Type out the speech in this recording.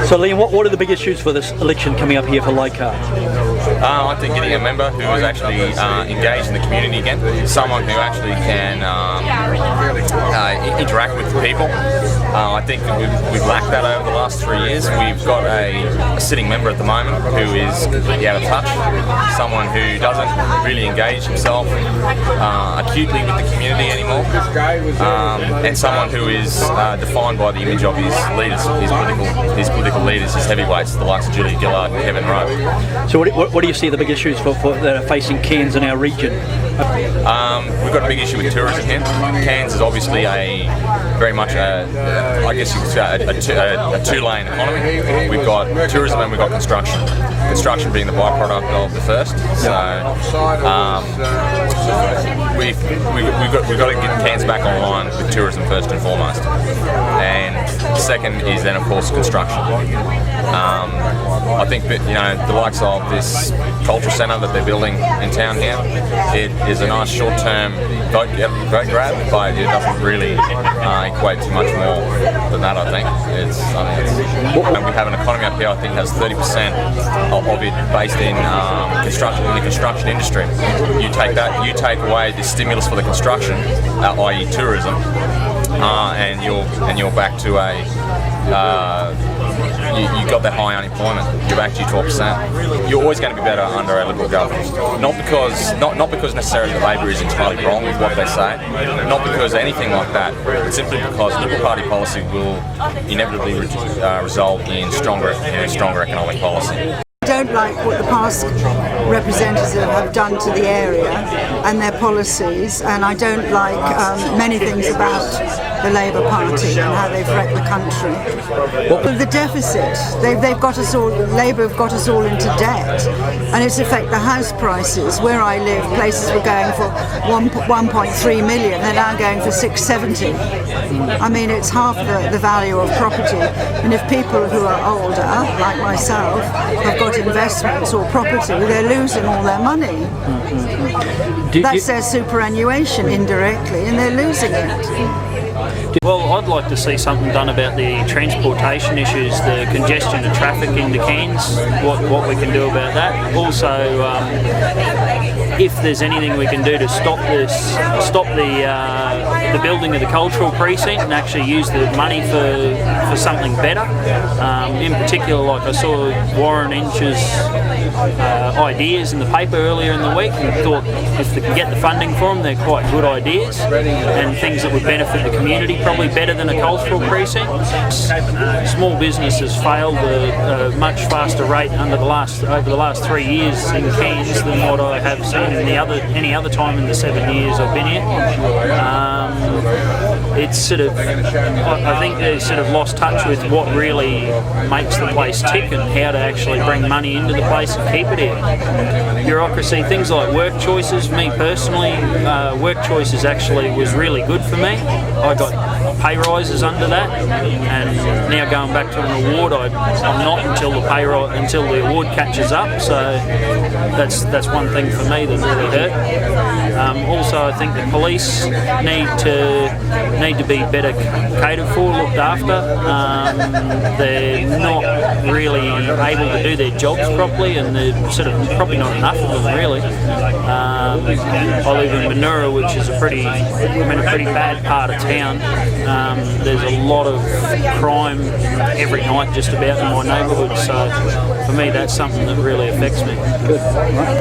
So Liam, what are the big issues for this election coming up here for Leichhardt? I think getting a member who is actually engaged in the community again, someone who actually can interact with the people. I think that we've lacked that over the last 3 years. We've got a sitting member at the moment who is completely out of touch, someone who doesn't really engage himself acutely with the community anymore, and someone who is defined by the image of his leaders, his political leaders, his heavyweights, the likes of Julia Gillard and Kevin Rowe. So what do you see the big issues that are facing Cairns in our region? We've got a big issue with tourism here. Cairns is obviously very much I guess you could say a two-lane economy. We've got tourism and we've got construction. Construction being the byproduct of the first. So we've got to get Cairns back online with tourism first and foremost. And second is then of course construction. I think that the likes of this cultural centre that they're building in town here, it is a nice short-term vote grab, but it doesn't really equate to much more than that. I think and we have an economy up here. I think has 30% of it based in the construction industry. You take away the stimulus for the construction, i.e. tourism, and you're back to you got that high unemployment. You're back to 12%. You're always going to be better under a Liberal government. Not because necessarily the Labor is entirely wrong with what they say, not because anything like that, but simply because Liberal Party policy will inevitably result in stronger economic policy. I don't like what the past representatives have done to the area and their policies, and I don't like many things about the Labour Party and how they've wrecked the country. The deficit, they've got us all. Labour have got us all into debt, and it's affected the house prices. Where I live, places were going for 1.3 million. They're now going for 670. I mean, it's half the value of property. And if people who are older, like myself, have got investments or property, they're losing all their money. That's their superannuation indirectly, and they're losing it. Well, I'd like to see something done about the transportation issues, the congestion of traffic into Cairns, what we can do about that. Also, if there's anything we can do to stop the building of the cultural precinct and actually use the money for something better. In particular, like I saw Warren Inch's ideas in the paper earlier in the week and thought if they can get the funding for them, they're quite good ideas and things that would benefit the community probably better than a cultural precinct. Small businesses failed at a much faster rate over the last 3 years in Cairns than what I have seen in any other time in the 7 years I've been here. It's sort of, I think they've sort of lost touch with what really makes the place tick and how to actually bring money into the place and keep it here. Bureaucracy, things like work choices. Me personally, work choices actually was really good for me. I got pay rises under that, and now going back to an award, I'm not until the award catches up. So that's one thing for me that really hurt. Also, I think the police need to be better catered for, looked after. They're not really able to do their jobs properly, and there's sort of probably not enough of them really. I live in Manura, which is a pretty bad part of town. There's a lot of crime every night just about in my neighbourhood, so for me that's something that really affects me. Good.